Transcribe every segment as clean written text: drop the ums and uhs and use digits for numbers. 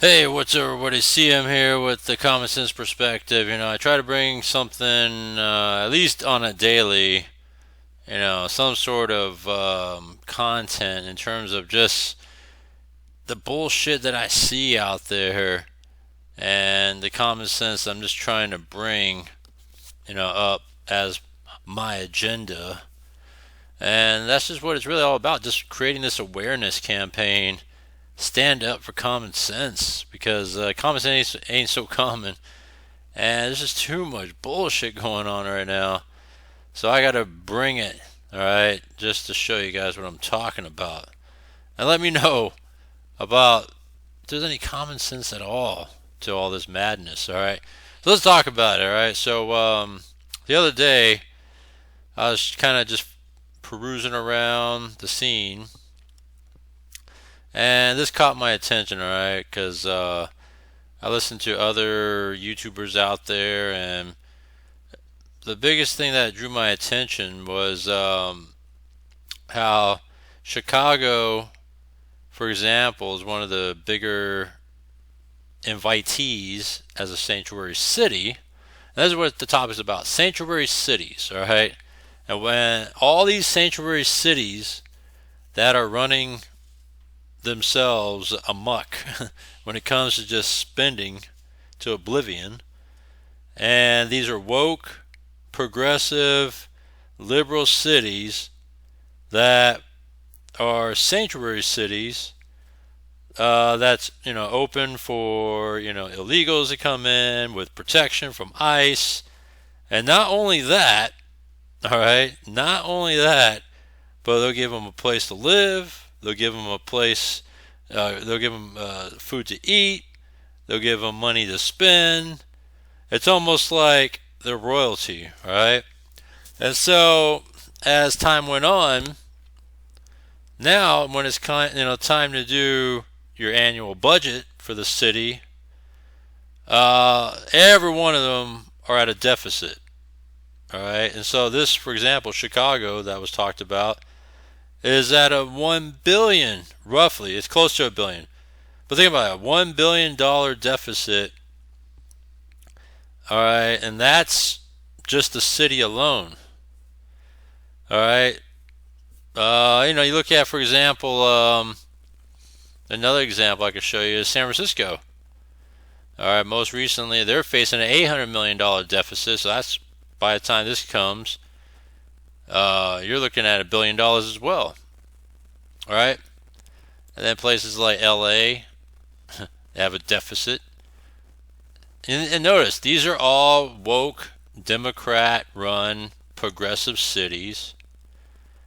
Hey, what's up, everybody? CM here with the Common Sense Perspective. I try to bring something, at least on a daily, some sort of content in terms of just the bullshit that I see out there and the common sense I'm just trying to bring, up as my agenda. And that's just what it's really all about, just creating this awareness campaign. Stand up for common sense because common sense ain't so common. And there's just too much bullshit going on right now. So I gotta bring it, alright, just to show you guys what I'm talking about. And let me know about if there's any common sense at all to all this madness, alright? So let's talk about it, alright? So, the other day, I was kind of just perusing around the scene, and this caught my attention, alright? Because, I listened to other YouTubers out there, and the biggest thing that drew my attention was how Chicago, for example, is one of the bigger invitees as a sanctuary city. And that's what the topic is about, sanctuary cities, all right? And when all these sanctuary cities that are running themselves amuck when it comes to just spending to oblivion, and these are woke, progressive, liberal cities that are sanctuary cities that's open for illegals to come in with protection from ICE, and not only that, all right, not only that, but they'll give them a place to live, they'll give them a place, they'll give them food to eat, they'll give them money to spend. It's almost like they're royalty, all right? And so as time went on, now when it's time to do your annual budget for the city, every one of them are at a deficit. All right, and so this, for example, Chicago that was talked about is at a 1 billion, roughly. It's close to a billion, but think about it, $1 billion deficit. All right, and that's just the city alone. All right, you look at, for example, another example I could show you is San Francisco. All right, most recently they're facing an $800 million deficit, so that's by the time this comes, you're looking at $1 billion as well. All right, and then places like LA, they have a deficit. And notice these are all woke, Democrat-run, progressive cities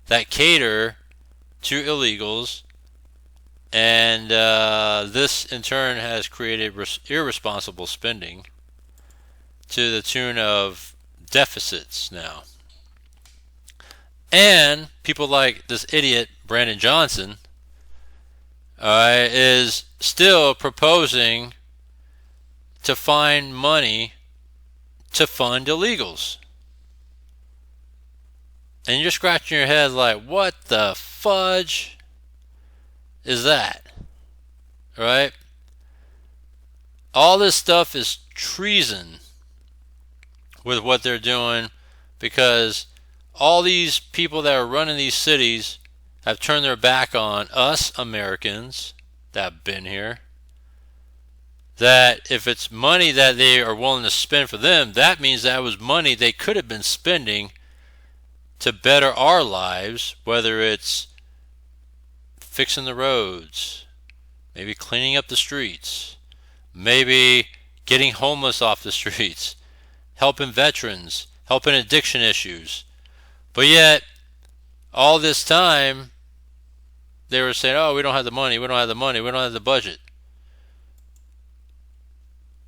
that cater to illegals, and this in turn has created irresponsible spending to the tune of deficits now. And people like this idiot Brandon Johnson is still proposing to find money to fund illegals. And you're scratching your head like, what the fudge is that? Right? All this stuff is treason with what they're doing, because all these people that are running these cities have turned their back on us Americans that have been here. That if it's money that they are willing to spend for them, that means that was money they could have been spending to better our lives, whether it's fixing the roads, maybe cleaning up the streets, maybe getting homeless off the streets, helping veterans, helping addiction issues. But yet, all this time, they were saying, oh, we don't have the money, we don't have the money, we don't have the budget.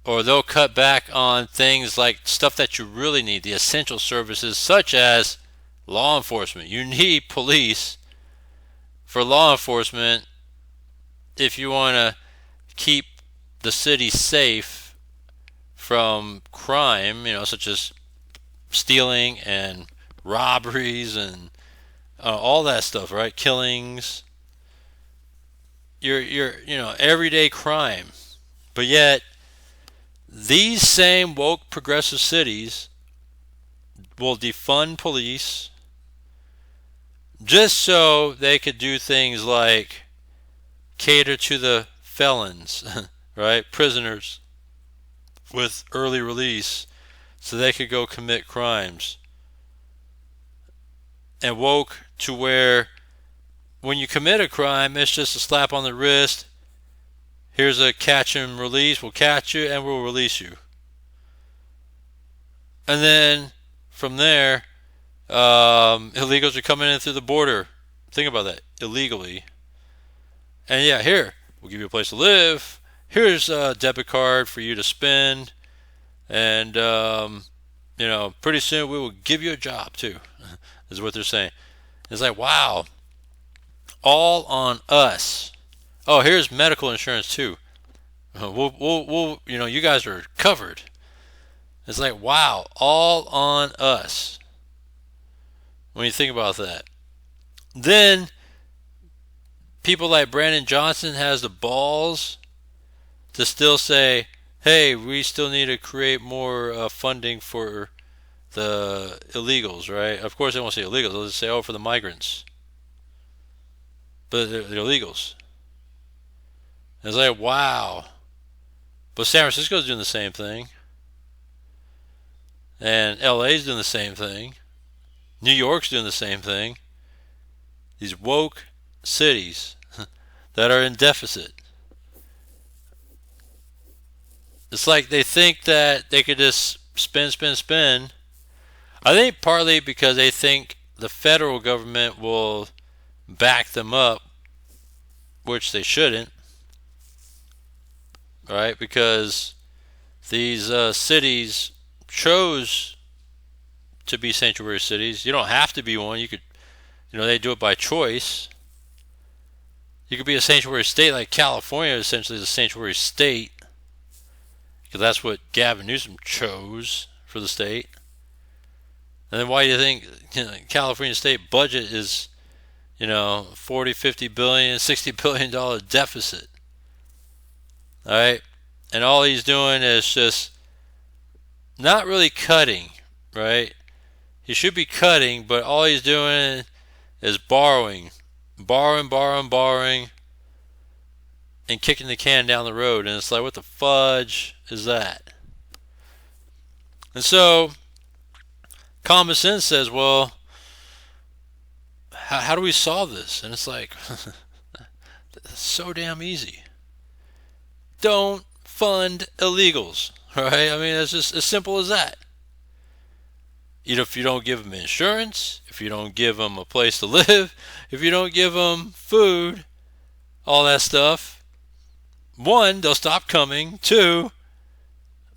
Or they'll cut back on things like stuff that you really need, the essential services such as law enforcement. You need police for law enforcement if you want to keep the city safe from crime, such as stealing and robberies and all that stuff, right? Killings, your everyday crime. But yet, these same woke progressive cities will defund police just so they could do things like cater to the felons, right? Prisoners with early release so they could go commit crimes. And woke to where when you commit a crime, it's just a slap on the wrist. Here's a catch and release. We'll catch you and we'll release you. And then from there, illegals are coming in through the border. Think about that. Illegally. And yeah, here, we'll give you a place to live. Here's a debit card for you to spend. And, pretty soon we will give you a job too, is what they're saying. It's like, wow. All on us. Oh, here's medical insurance too. We'll you guys are covered. It's like, wow, all on us. When you think about that. Then, people like Brandon Johnson has the balls to still say, hey, we still need to create more funding for the illegals, right? Of course they won't say illegals. They'll just say, oh, for the migrants. But they're illegals. It's like, wow. But San Francisco's doing the same thing. And LA's doing the same thing. New York's doing the same thing. These woke cities that are in deficit. It's like they think that they could just spend. I think partly because they think the federal government will back them up, which they shouldn't, right? Because these cities chose to be sanctuary cities. You don't have to be one. You could, they do it by choice. You could be a sanctuary state like California, essentially is a sanctuary state, because that's what Gavin Newsom chose for the state. And then why do you think California state budget is 40, 50 billion, $60 billion deficit? All right? And all he's doing is just not really cutting, right? He should be cutting, but all he's doing is borrowing, and kicking the can down the road. And it's like, what the fudge is that? And so, common sense says, well, how do we solve this? And it's like, it's so damn easy. Don't fund illegals, right? I mean, it's just as simple as that. If you don't give them insurance, if you don't give them a place to live, if you don't give them food, all that stuff, one, they'll stop coming. Two,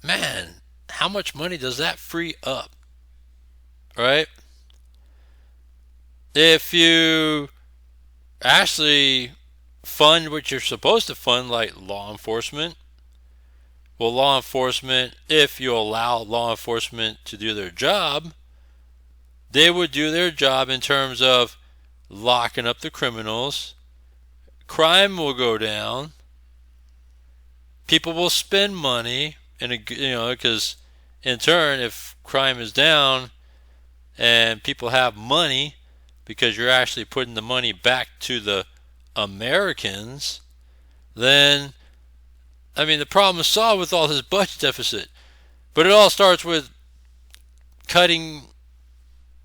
man, how much money does that free up? Right? If you actually fund what you're supposed to fund, like law enforcement, well, law enforcement, if you allow law enforcement to do their job, they would do their job in terms of locking up the criminals. Crime will go down. People will spend money, because in turn, if crime is down and people have money, because you're actually putting the money back to the Americans, then the problem is solved with all this budget deficit. But it all starts with cutting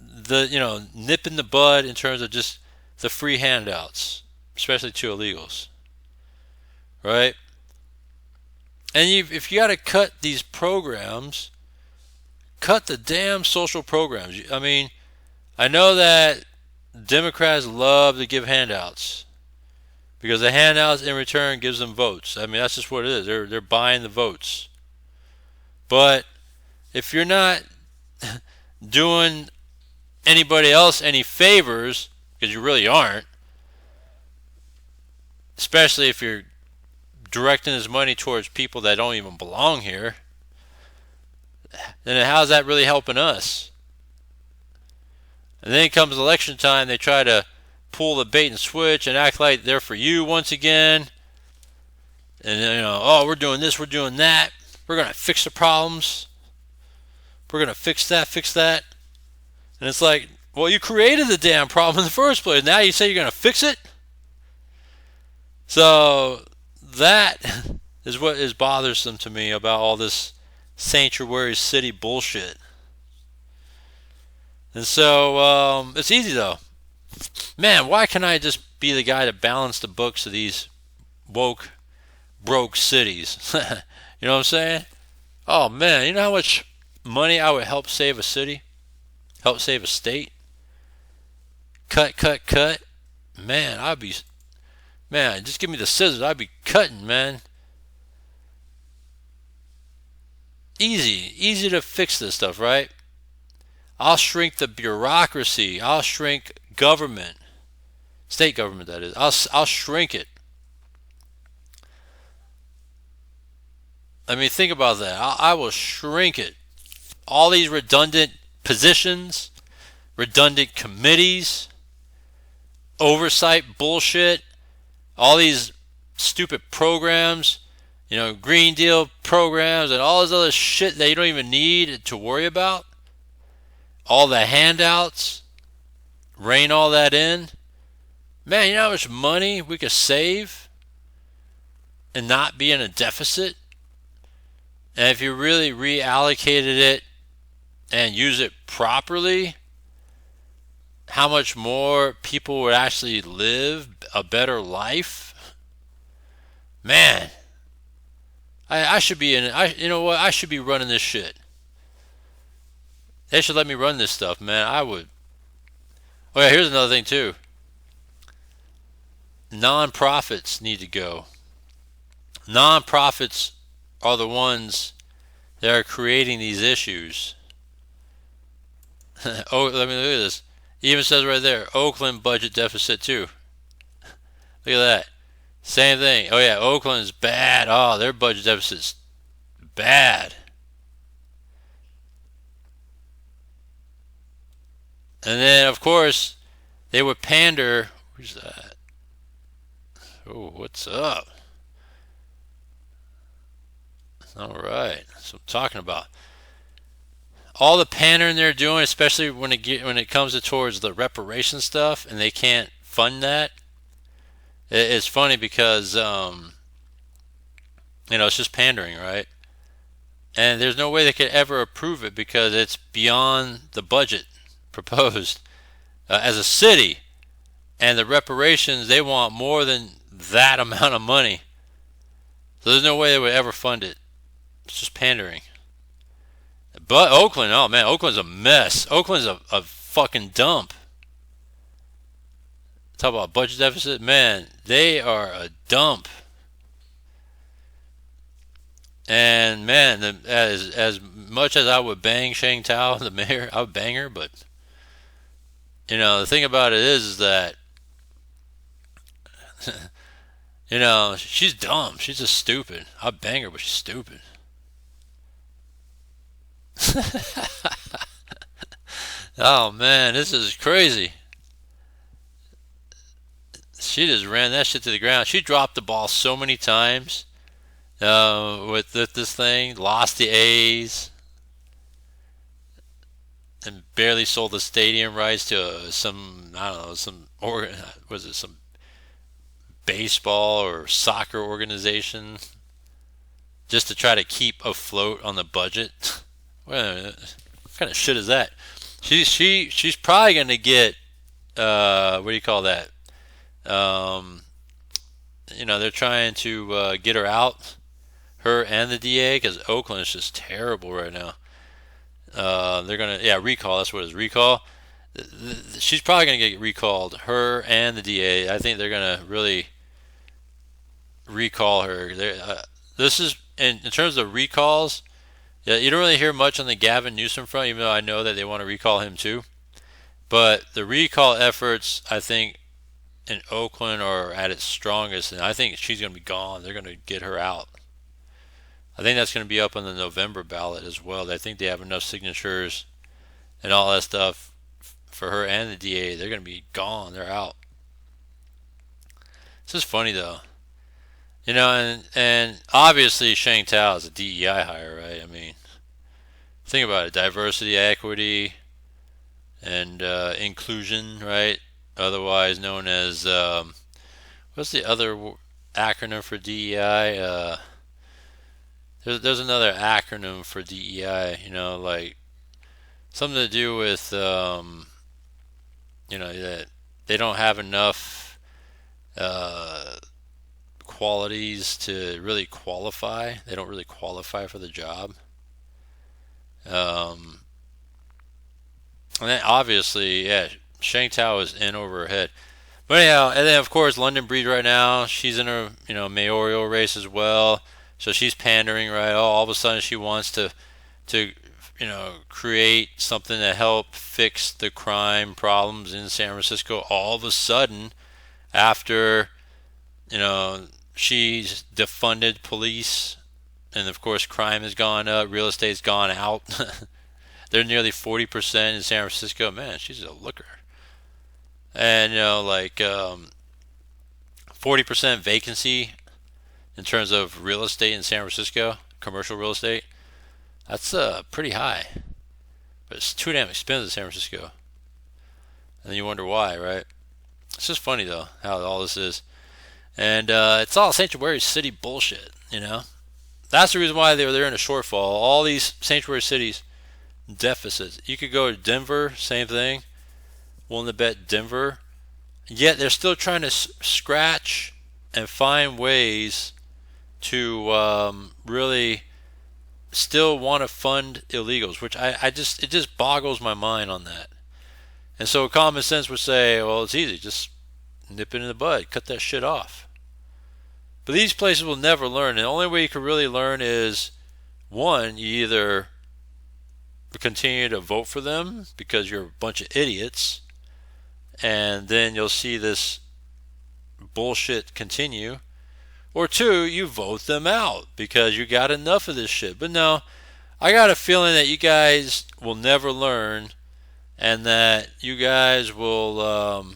nip in the bud in terms of just the free handouts, especially to illegals, right? And if you got to cut these programs, cut the damn social programs. I know that Democrats love to give handouts, because the handouts in return gives them votes. That's just what it is. They're buying the votes. But if you're not doing anybody else any favors, because you really aren't, especially if you're directing this money towards people that don't even belong here, then how's that really helping us? And then comes election time, they try to pull the bait and switch and act like they're for you once again. And oh, we're doing this, we're doing that, we're gonna fix the problems, we're gonna fix that, fix that. And it's like, well, you created the damn problem in the first place. Now you say you're gonna fix it. So that is what is bothersome to me about all this sanctuary city bullshit. And so it's easy though. Man, why can't I just be the guy to balance the books of these woke, broke cities? You know what I'm saying? Oh man, you know how much money I would help save a city? Help save a state? Cut, cut, cut. Man, just give me the scissors. I'd be cutting, man. Easy to fix this stuff, right? I'll shrink the bureaucracy. I'll shrink government, state government, that is. I'll shrink it. I mean, think about that. I will shrink it. All these redundant positions, redundant committees, oversight bullshit, all these stupid programs, Green Deal programs and all this other shit that you don't even need to worry about. All the handouts, rein all that in. Man, you know how much money we could save and not be in a deficit? And if you really reallocated it and use it properly, how much more people would actually live a better life? Man, I should be you know what? I should be running this shit. They should let me run this stuff, man. I would. Oh yeah, here's another thing too. Non-profits need to go. Non-profits are the ones that are creating these issues. Oh, let me look at this. It even says right there, Oakland budget deficit too. Look at that. Same thing. Oh yeah, Oakland's bad. Oh, their budget deficit's bad. And then, of course, they would pander. Where's that? Oh, what's up? All right. That's what I'm talking about. All the pandering they're doing, especially when it comes towards the reparation stuff, and they can't fund that. It's funny because it's just pandering, right? And there's no way they could ever approve it because it's beyond the budget proposed as a city, and the reparations, they want more than that amount of money. So there's no way they would ever fund it. It's just pandering. But Oakland, oh man, Oakland's a mess. Oakland's a fucking dump. Talk about budget deficit, man. They are a dump. And man, as much as I would bang Sheng Tao, the mayor, I would bang her, but the thing about it is that she's dumb. She's just stupid. I'd bang her, but she's stupid. Oh man, this is crazy. She just ran that shit to the ground. She dropped the ball so many times with this thing. Lost the A's and barely sold the stadium rights to some baseball or soccer organization just to try to keep afloat on the budget. What kind of shit is that? She's probably gonna get what do you call that? They're trying to get her out, her and the DA, because Oakland is just terrible right now. They're gonna recall. That's what it is, recall. She's probably gonna get recalled, her and the DA. I think they're gonna really recall her. This is in terms of recalls. Yeah, you don't really hear much on the Gavin Newsom front, even though I know that they want to recall him too. But the recall efforts, I think, in Oakland are at its strongest, and I think she's going to be gone. They're going to get her out. I think that's going to be up on the November ballot as well. I think they have enough signatures and all that stuff for her and the DA. They're going to be gone. They're out. This is funny though. and obviously Sheng Tao is a DEI hire, right? I mean, think about it: diversity, equity, and inclusion, right? Otherwise known as what's the other acronym for DEI? There's another acronym for DEI. Like something to do with that they don't have enough uh, qualities to really qualify. They don't really qualify for the job. Um, and then obviously, yeah, Shang Tao is in over her head. But anyhow, and then of course London Breed right now, she's in a mayoral race as well. So she's pandering, right? Oh, all of a sudden she wants to create something to help fix the crime problems in San Francisco. All of a sudden, after she's defunded police, and of course crime has gone up, real estate's gone out. They're nearly 40% in San Francisco. Man, she's a looker. And 40% vacancy in terms of real estate in San Francisco, commercial real estate. That's pretty high, but it's too damn expensive in San Francisco. And then you wonder why, right? It's just funny though how all this is, and it's all sanctuary city bullshit. That's the reason why they're in a shortfall. All these sanctuary cities deficits. You could go to Denver, same thing. Willing to bet Denver, yet they're still trying to scratch and find ways to really still want to fund illegals, which it just boggles my mind on that. And so common sense would say, well, it's easy, just nip it in the bud, cut that shit off. But these places will never learn. And the only way you can really learn is, one, you either continue to vote for them because you're a bunch of idiots, and then you'll see this bullshit continue, or two, you vote them out because you got enough of this shit. But no, I got a feeling that you guys will never learn, and that you guys will,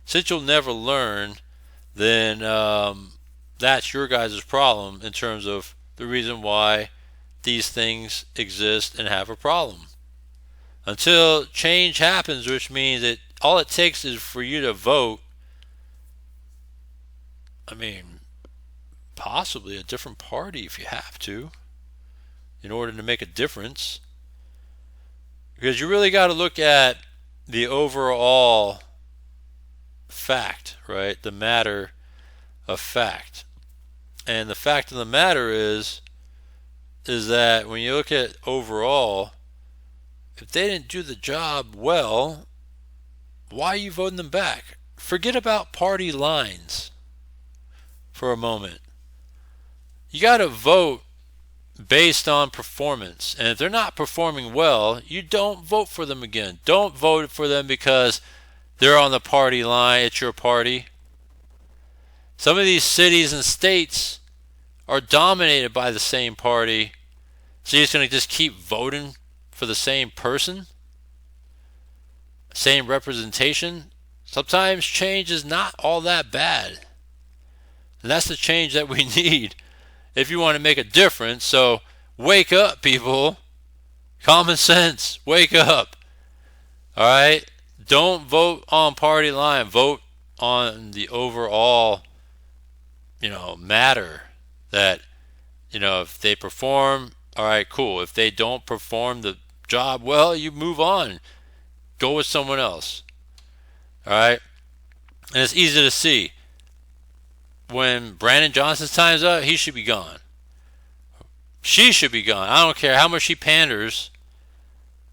since you'll never learn, then that's your guys' problem in terms of the reason why these things exist and have a problem. Until change happens, which means that all it takes is for you to vote. I mean, possibly a different party if you have to, in order to make a difference. Because you really got to look at the overall fact, right? The matter of fact. And the fact of the matter is that when you look at overall, if they didn't do the job well, why are you voting them back? Forget about party lines for a moment. You got to vote based on performance. And if they're not performing well, you don't vote for them again. Don't vote for them because they're on the party line. It's your party. Some of these cities and states are dominated by the same party. So you're just going to just keep voting for the same person? Same representation? Sometimes change is not all that bad. And that's the change that we need if you want to make a difference. So wake up, people. Common sense. Wake up. All right? Don't vote on party line. Vote on the overall, matter that, if they perform, all right, cool. If they don't perform the job well, you move on. Go with someone else. All right? And it's easy to see. When Brandon Johnson's time's up, he should be gone. She should be gone. I don't care how much she panders.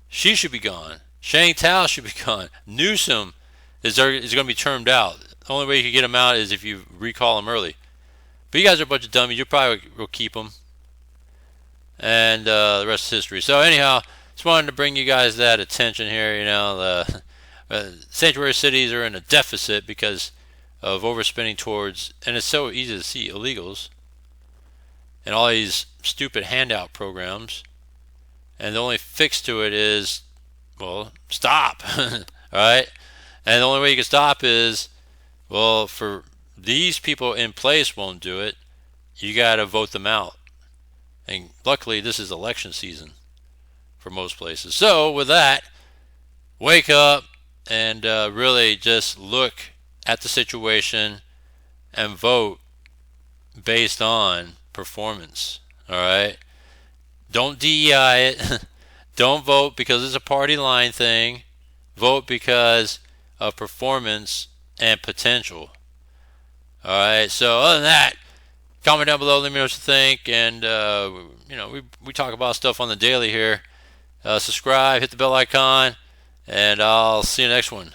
She should be gone. Shang Tao should be gone. Newsom is going to be termed out. The only way you can get him out is if you recall him early. But you guys are a bunch of dummies. You probably will keep him. And the rest is history. So anyhow, just wanted to bring you guys that attention here. The sanctuary cities are in a deficit because of overspending towards, and it's so easy to see, illegals and all these stupid handout programs. And the only fix to it is, well, stop. All right? And the only way you can stop is, well, for these people in place won't do it, you got to vote them out. And luckily, this is election season for most places. So, with that, wake up and really just look at the situation and vote based on performance. All right? Don't DEI it. Don't vote because it's a party line thing. Vote because of performance and potential. All right. So other than that, comment down below. Let me know what you think. And we talk about stuff on the daily here. Subscribe, hit the bell icon, and I'll see you next one.